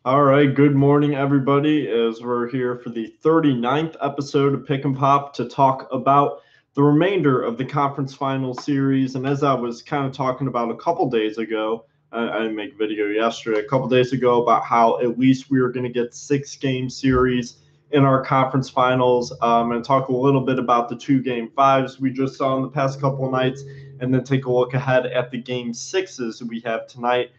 All right, good morning, everybody, as we're here for the 39th episode of Pick and Pop to talk about the remainder of the conference final series. And as I was kind of talking about a couple days ago, I didn't make a video yesterday, a couple days ago about how at least we were going to get 6 game series in our conference finals, and talk a little bit about the 2 game fives we just saw in the past couple of nights, and then take a look ahead at the game sixes we have tonight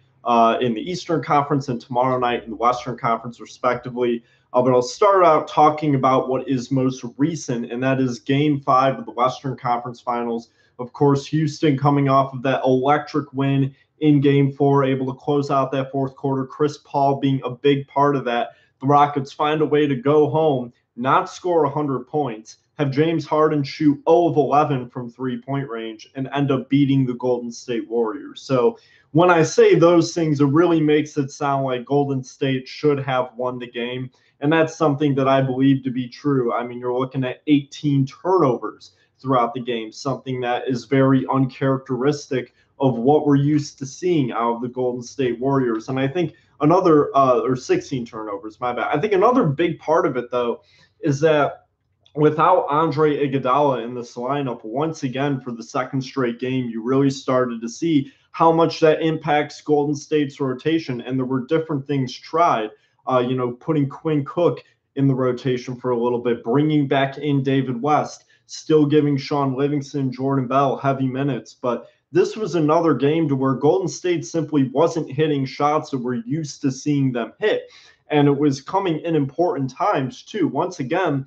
in the Eastern Conference and tomorrow night in the Western Conference, respectively. But I'll start out talking about what is most recent, and that is Game 5 of the Western Conference Finals. Of course, Houston coming off of that electric win in Game 4, able to close out that fourth quarter. Chris Paul being a big part of that. The Rockets find a way to go home, not score 100 points, have James Harden shoot 0 of 11 from 3 point range, and end up beating the Golden State Warriors. So when I say those things, it really makes it sound like Golden State should have won the game. And that's something that I believe to be true. I mean, you're looking at 18 turnovers throughout the game, something that is very uncharacteristic of what we're used to seeing out of the Golden State Warriors. And I think or 16 turnovers, my bad. I think another big part of it, though, is that without Andre Iguodala in this lineup, once again for the second straight game, you really started to see how much that impacts Golden State's rotation. And there were different things tried. Putting Quinn Cook in the rotation for a little bit, bringing back in David West, still giving Sean Livingston, Jordan Bell heavy minutes. But this was another game to where Golden State simply wasn't hitting shots that we're used to seeing them hit. And it was coming in important times, too. Once again,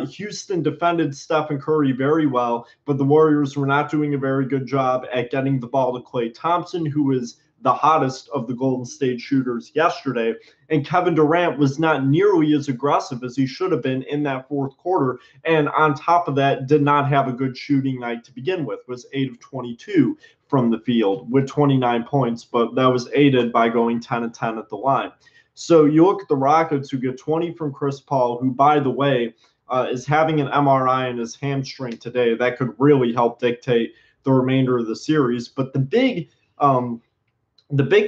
Houston defended Stephen Curry very well, but the Warriors were not doing a very good job at getting the ball to Klay Thompson, who is the hottest of the Golden State shooters yesterday. And Kevin Durant was not nearly as aggressive as he should have been in that fourth quarter. And on top of that, did not have a good shooting night to begin with, was 8 of 22 from the field with 29 points, but that was aided by going 10 of 10 at the line. So you look at the Rockets, who get 20 from Chris Paul, who, by the way, is having an MRI in his hamstring today. That could really help dictate the remainder of the series. But the big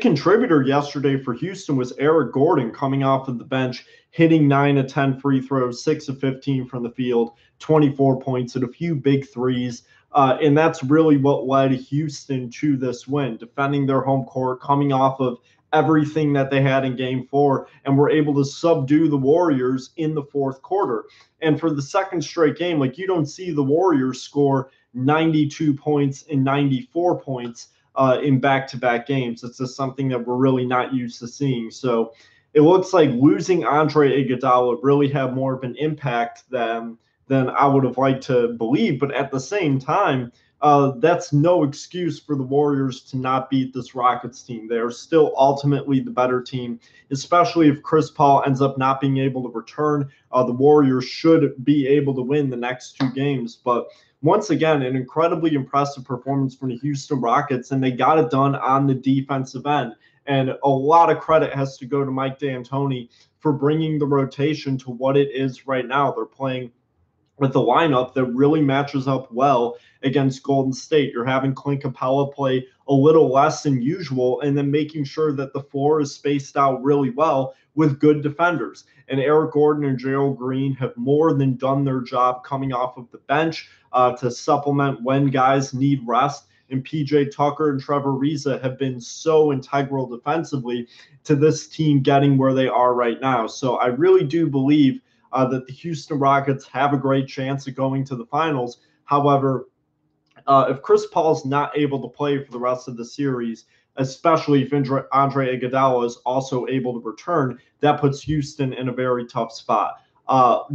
contributor yesterday for Houston was Eric Gordon coming off of the bench, hitting 9 of 10 free throws, 6 of 15 from the field, 24 points, and a few big threes. And that's really what led Houston to this win, defending their home court, coming off of everything that they had in game 4, and were able to subdue the Warriors in the fourth quarter. And for the second straight game, like, you don't see the Warriors score 92 points and 94 points in back-to-back games. It's just something that we're really not used to seeing. So it looks like losing Andre Iguodala really had more of an impact than I would have liked to believe. But at the same time, that's no excuse for the Warriors to not beat this Rockets team. They are still ultimately the better team, especially if Chris Paul ends up not being able to return. The Warriors should be able to win the next 2 games. But once again, an incredibly impressive performance from the Houston Rockets, and they got it done on the defensive end. And a lot of credit has to go to Mike D'Antoni for bringing the rotation to what it is right now. They're playing with a lineup that really matches up well against Golden State. You're having Clint Capella play a little less than usual, and then making sure that the floor is spaced out really well with good defenders. And Eric Gordon and Gerald Green have more than done their job coming off of the bench to supplement when guys need rest. And PJ Tucker and Trevor Ariza have been so integral defensively to this team getting where they are right now. So I really do believe that the Houston Rockets have a great chance of going to the finals. However, if Chris Paul's not able to play for the rest of the series, especially if Andre Iguodala is also able to return, that puts Houston in a very tough spot.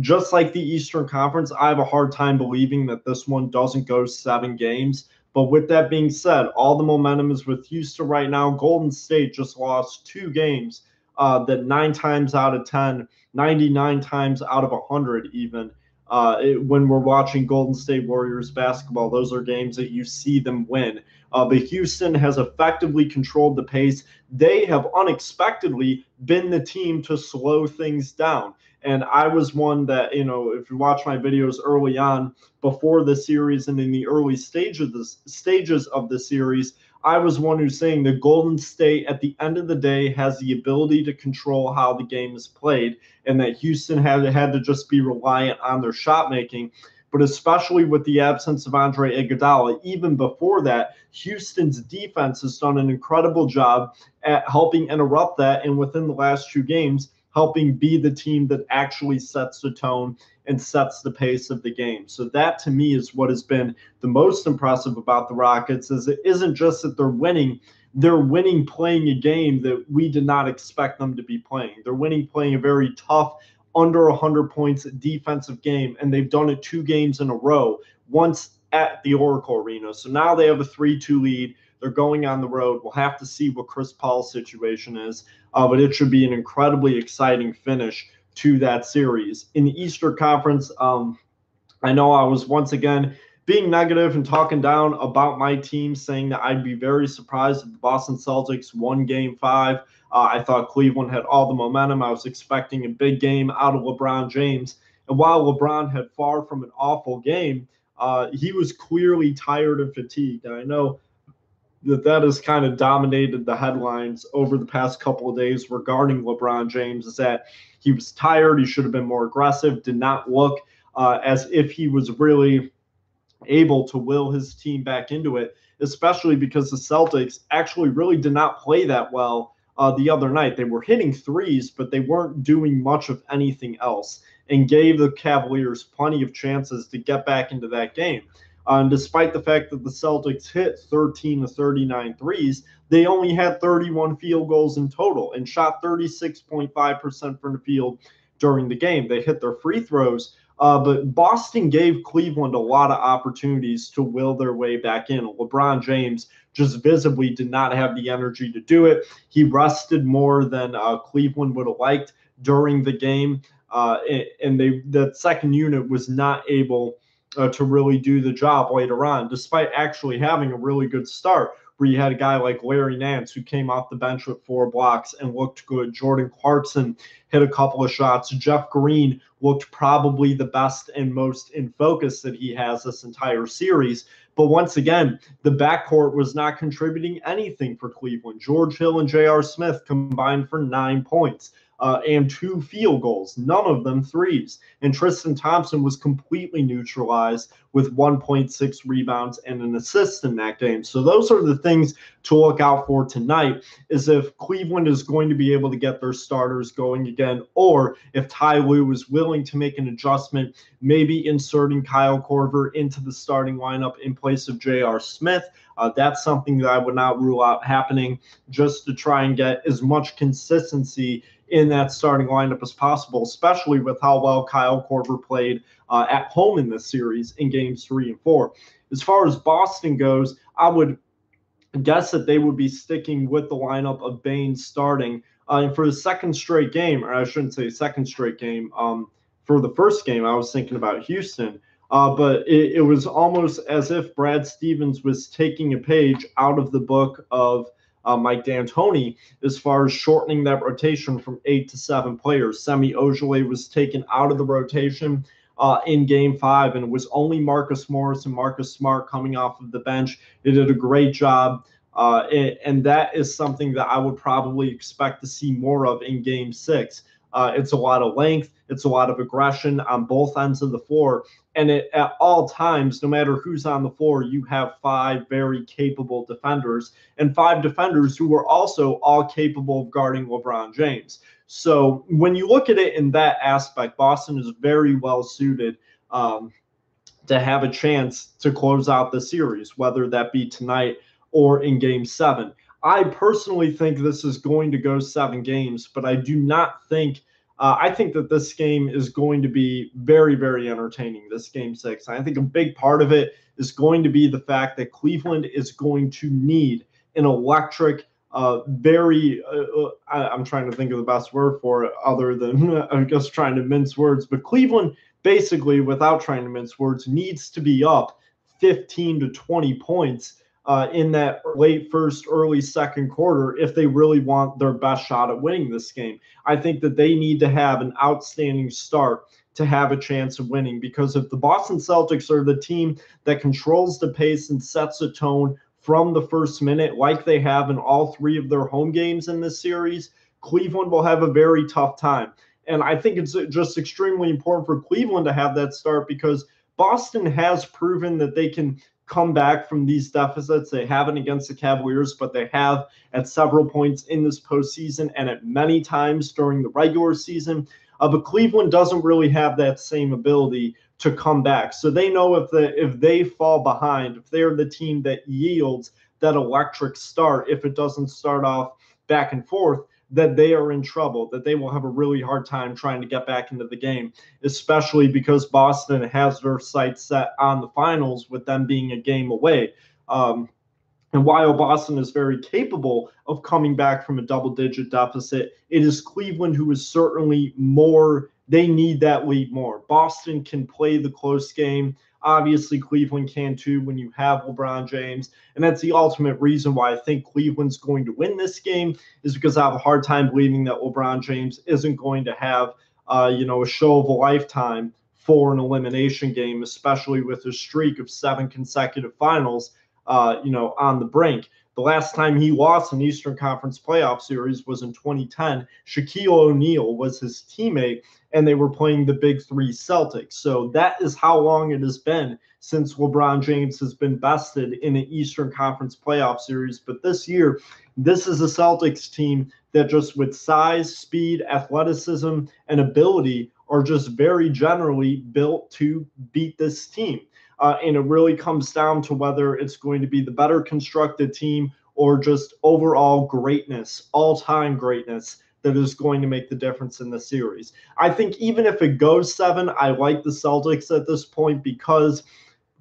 Just like the Eastern Conference, I have a hard time believing that this one doesn't go 7 games. But with that being said, all the momentum is with Houston right now. Golden State just lost 2 games that 9 times out of 10, 99 times out of 100 even. When we're watching Golden State Warriors basketball, those are games that you see them win. But Houston has effectively controlled the pace. they have unexpectedly been the team to slow things down. And I was one that, if you watch my videos early on before the series and in the early stages of the series, I was one who's saying that Golden State at the end of the day has the ability to control how the game is played, and that Houston had to just be reliant on their shot making. But especially with the absence of Andre Iguodala, even before that, Houston's defense has done an incredible job at helping interrupt that. And within the last 2 games, helping be the team that actually sets the tone and sets the pace of the game. So that to me is what has been the most impressive about the Rockets, is it isn't just that they're winning playing a game that we did not expect them to be playing. They're winning playing a very tough, under 100 points defensive game, and they've done it 2 games in a row, once at the Oracle Arena. So now they have a 3-2 lead. They're going on the road. We'll have to see what Chris Paul's situation is, but it should be an incredibly exciting finish to that series. In the Eastern Conference, I know I was once again being negative and talking down about my team, saying that I'd be very surprised if the Boston Celtics won Game 5. I thought Cleveland had all the momentum. I was expecting a big game out of LeBron James. And while LeBron had far from an awful game, he was clearly tired and fatigued. And I know that has kind of dominated the headlines over the past couple of days regarding LeBron James, is that he was tired. He should have been more aggressive, did not look as if he was really able to will his team back into it, especially because the Celtics actually really did not play that well the other night. They were hitting threes, but they weren't doing much of anything else, and gave the Cavaliers plenty of chances to get back into that game. And despite the fact that the Celtics hit 13 to 39 threes, they only had 31 field goals in total and shot 36.5% from the field during the game. They hit their free throws, but Boston gave Cleveland a lot of opportunities to will their way back in. LeBron James just visibly did not have the energy to do it. He rested more than Cleveland would have liked during the game, and the second unit was not able to really do the job later on, despite actually having a really good start, where you had a guy like Larry Nance who came off the bench with 4 blocks and looked good. Jordan Clarkson hit a couple of shots. Jeff Green looked probably the best and most in focus that he has this entire series. But once again, the backcourt was not contributing anything for Cleveland. George Hill and J.R. Smith combined for 9 points. And 2 field goals, none of them threes. And Tristan Thompson was completely neutralized with 1.6 rebounds and an assist in that game. So those are the things to look out for tonight, is if Cleveland is going to be able to get their starters going again, or if Ty Lue is willing to make an adjustment, maybe inserting Kyle Korver into the starting lineup in place of J.R. Smith. That's something that I would not rule out happening, just to try and get as much consistency in that starting lineup as possible, especially with how well Kyle Korver played at home in this series in games 3 and 4. As far as Boston goes, I would guess that they would be sticking with the lineup of Baines starting. And for the second straight game, or I shouldn't say second straight game, for the first game, I was thinking about Houston. But it was almost as if Brad Stevens was taking a page out of the book of Mike D'Antoni, as far as shortening that rotation from 8 to 7 players. Semi Ojeleye was taken out of the rotation in Game 5, and it was only Marcus Morris and Marcus Smart coming off of the bench. They did a great job, and that is something that I would probably expect to see more of in Game 6. It's a lot of length. It's a lot of aggression on both ends of the floor. And at all times, no matter who's on the floor, you have 5 very capable defenders, and 5 defenders who are also all capable of guarding LeBron James. So when you look at it in that aspect, Boston is very well suited to have a chance to close out the series, whether that be tonight or in Game 7. I personally think this is going to go 7 games, but I do not think I think that this game is going to be very, very entertaining, this Game 6. I think a big part of it is going to be the fact that Cleveland is going to need an electric, I'm trying to think of the best word for it other than I'm just trying to mince words. But Cleveland, basically, without trying to mince words, needs to be up 15 to 20 points in that late first, early second quarter if they really want their best shot at winning this game. I think that they need to have an outstanding start to have a chance of winning, because if the Boston Celtics are the team that controls the pace and sets the tone from the first minute, like they have in all three of their home games in this series, Cleveland will have a very tough time. And I think it's just extremely important for Cleveland to have that start, because Boston has proven that they can come back from these deficits. They haven't against the Cavaliers, but they have at several points in this postseason and at many times during the regular season. But Cleveland doesn't really have that same ability to come back. So they know if they fall behind, if they're the team that yields that electric start, if it doesn't start off back and forth, that they are in trouble, that they will have a really hard time trying to get back into the game, especially because Boston has their sights set on the finals with them being a game away. And while Boston is very capable of coming back from a double-digit deficit, it is Cleveland who is certainly more, they need that lead more. Boston can play the close game. Obviously, Cleveland can too when you have LeBron James. And that's the ultimate reason why I think Cleveland's going to win this game, is because I have a hard time believing that LeBron James isn't going to have, a show of a lifetime for an elimination game, especially with a streak of 7 consecutive finals, on the brink. The last time he lost an Eastern Conference playoff series was in 2010. Shaquille O'Neal was his teammate, and they were playing the Big Three Celtics. So that is how long it has been since LeBron James has been bested in an Eastern Conference playoff series. But this year, this is a Celtics team that just with size, speed, athleticism, and ability are just very generally built to beat this team. And it really comes down to whether it's going to be the better constructed team or just overall greatness, all-time greatness, that is going to make the difference in the series. I think even if it goes 7, I like the Celtics at this point, because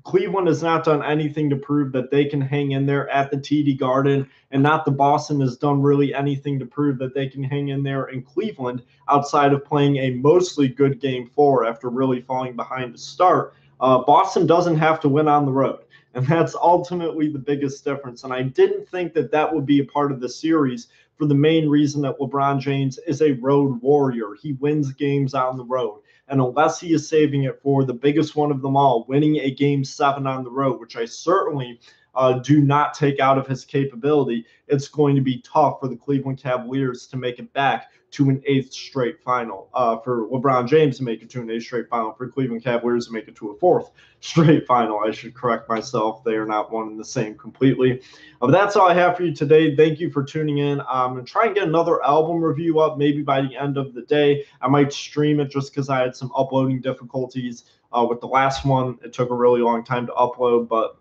Cleveland has not done anything to prove that they can hang in there at the TD Garden, and not that Boston has done really anything to prove that they can hang in there in Cleveland outside of playing a mostly good Game 4 after really falling behind to start. Boston doesn't have to win on the road, and that's ultimately the biggest difference. And I didn't think that that would be a part of the series, for the main reason that LeBron James is a road warrior. He wins games on the road. And unless he is saving it for the biggest one of them all, winning a Game 7 on the road, which I certainly do not take out of his capability, it's going to be tough for the Cleveland Cavaliers to make it back to an 8th straight final, for LeBron James to make it to an 8th straight final, for Cleveland Cavaliers to make it to a 4th straight final. I should correct myself. They are not one and the same completely. But that's all I have for you today. Thank you for tuning in. I'm going to try and get another album review up maybe by the end of the day. I might stream it just because I had some uploading difficulties with the last one. It took a really long time to upload, but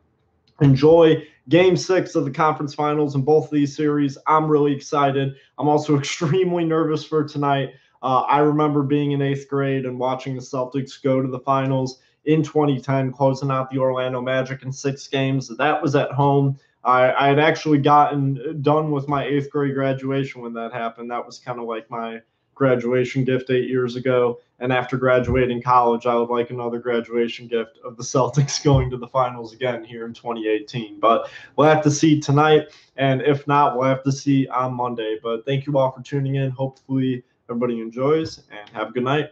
enjoy Game 6 of the conference finals in both of these series. I'm really excited. I'm also extremely nervous for tonight. I remember being in 8th grade and watching the Celtics go to the finals in 2010, closing out the Orlando Magic in 6 games. That was at home. I had actually gotten done with my 8th grade graduation when that happened. That was kind of like my graduation gift 8 years ago. And after graduating college, I would like another graduation gift of the Celtics going to the finals again here in 2018. But we'll have to see tonight. And if not, we'll have to see on Monday. But thank you all for tuning in. Hopefully everybody enjoys, and have a good night.